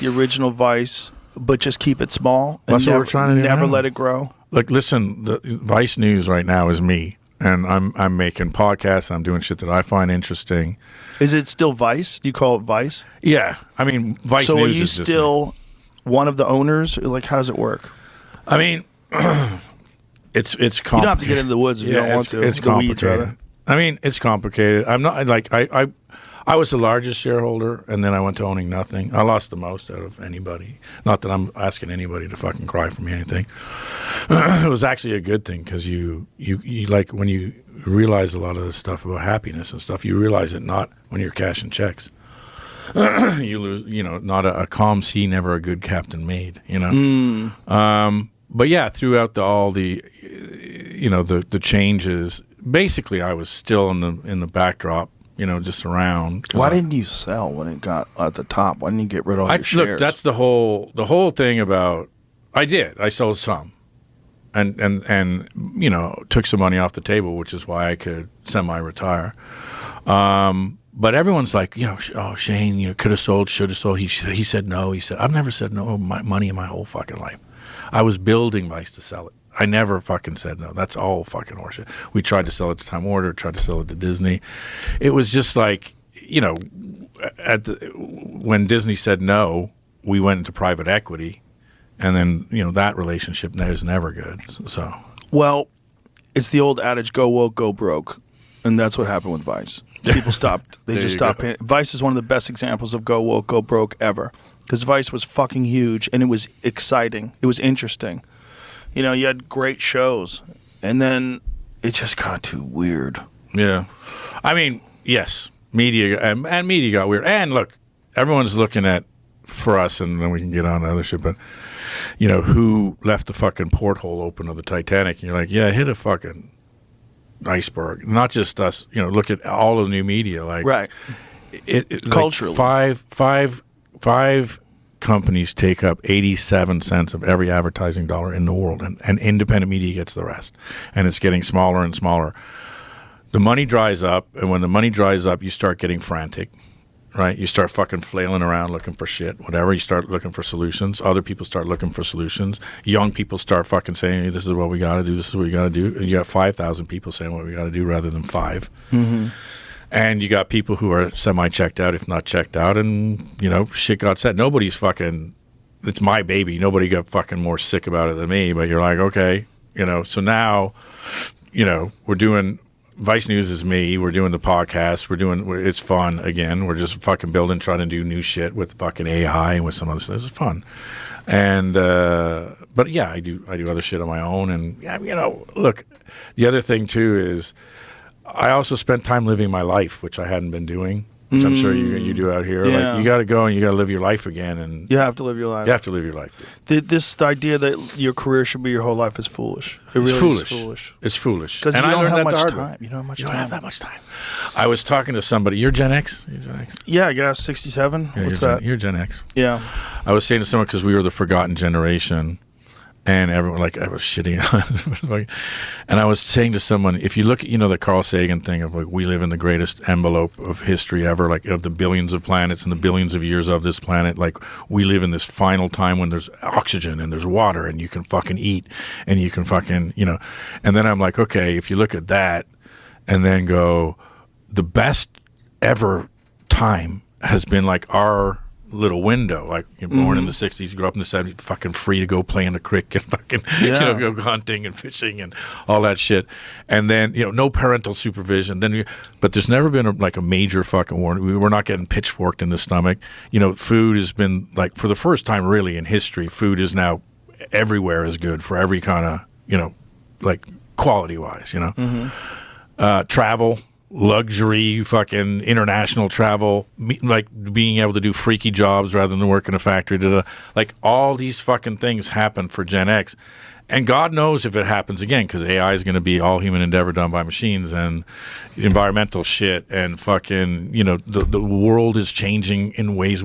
the original Vice, but just keep it small and That's what we're trying to do never now. let it grow? Look, listen, the Vice News right now is me, and I'm making podcasts. I'm doing shit that I find interesting. Is it still Vice? Do you call it Vice? Yeah, I mean, Vice So News are you is just me. still one of the owners? Like, how does it work? I mean, it's complicated. You don't have to get into the woods if you don't want to. It's The weeds, complicated. rather. I mean, it's complicated. I'm not like I was the largest shareholder, and then I went to owning nothing. I lost the most out of anybody. Not that I'm asking anybody to fucking cry for me or anything. It was actually a good thing because you like when you realize a lot of the stuff about happiness and stuff, you realize it not when you're cashing checks. You lose, not a calm sea, never a good captain made, But yeah, throughout all the changes, basically I was still in the backdrop, just around. Why didn't you sell when it got at the top? Why didn't you get rid of all your shares? Look, that's the whole thing about. I sold some, and took some money off the table, which is why I could semi-retire. But everyone's like, oh, Shane, could have sold, should have sold. He said no. He said, I've never said no my money in my whole fucking life. I was building Vice to sell it. I never fucking said no. That's all fucking horseshit. We tried to sell it to Time Warner, tried to sell it to Disney. It was just like, when Disney said no, we went into private equity, and then that relationship is never good. So, well, it's the old adage: go woke, go broke, and that's what happened with Vice. People stopped. They just stopped paying. Vice is one of the best examples of go woke, go broke ever, because Vice was fucking huge and it was exciting. It was interesting. You had great shows, and then it just got too weird. Yeah, I mean, yes, media and media got weird. And look, everyone's looking at for us, and then we can get on to other shit. But who left the fucking porthole open of the Titanic? And you're like, yeah, hit a fucking iceberg. Not just us. Look at all of the new media. Like, right. It Culturally, like five companies take up 87 cents of every advertising dollar in the world, and independent media gets the rest, and it's getting smaller and smaller. The money dries up, and when the money dries up, you start getting frantic, right? You start fucking flailing around looking for shit, whatever. You start looking for solutions. Other people start looking for solutions. Young people start fucking saying, hey, this is what we got to do, this is what we got to do, and you got 5,000 people saying what we got to do rather than 5. Mm-hmm. And you got people who are semi-checked out, if not checked out, and, shit got said. Nobody's fucking, it's my baby. Nobody got fucking more sick about it than me, but you're like, okay, so now, we're doing, Vice News is me, we're doing the podcast, it's fun again. We're just fucking building, trying to do new shit with fucking AI and with some other stuff. It's fun. And, but yeah, I do other shit on my own. And, look, the other thing too is, I also spent time living my life, which I hadn't been doing, which I'm sure you do out here. Yeah. Like, you got to go and you got to live your life again. And You have to live your life. you have to live your life. Dude. The idea that your career should be your whole life is foolish. It really is foolish. It's foolish. Because you And I don't learned have that much the hard time. way. You don't have much You time. don't have that much time. I was talking to somebody. You're Gen X? You're Gen X? Yeah, 67. Yeah, What's you're that? You're Gen X. Yeah. I was saying to someone, because we were the forgotten generation, and everyone, like, I was shitting on and I was saying to someone, if you look at, the Carl Sagan thing of, like, we live in the greatest envelope of history ever, like, of the billions of planets and the billions of years of this planet, like, we live in this final time when there's oxygen and there's water and you can fucking eat and you can fucking, and then I'm like, okay, if you look at that and then go, the best ever time has been, like, our little window, like, you're born in the 60s, you grew up in the 70s, fucking free to go play in the creek and fucking go hunting and fishing and all that shit, and then no parental supervision, but there's never been a major fucking war. We're not getting pitchforked in the stomach. Food has been, like, for the first time really in history, food is now everywhere is good for every kind of like quality wise, travel, luxury, fucking international travel, like being able to do freaky jobs rather than work in a factory. Like, all these fucking things happen for Gen X. And God knows if it happens again, because AI is going to be all human endeavor done by machines and environmental shit and fucking, the world is changing in ways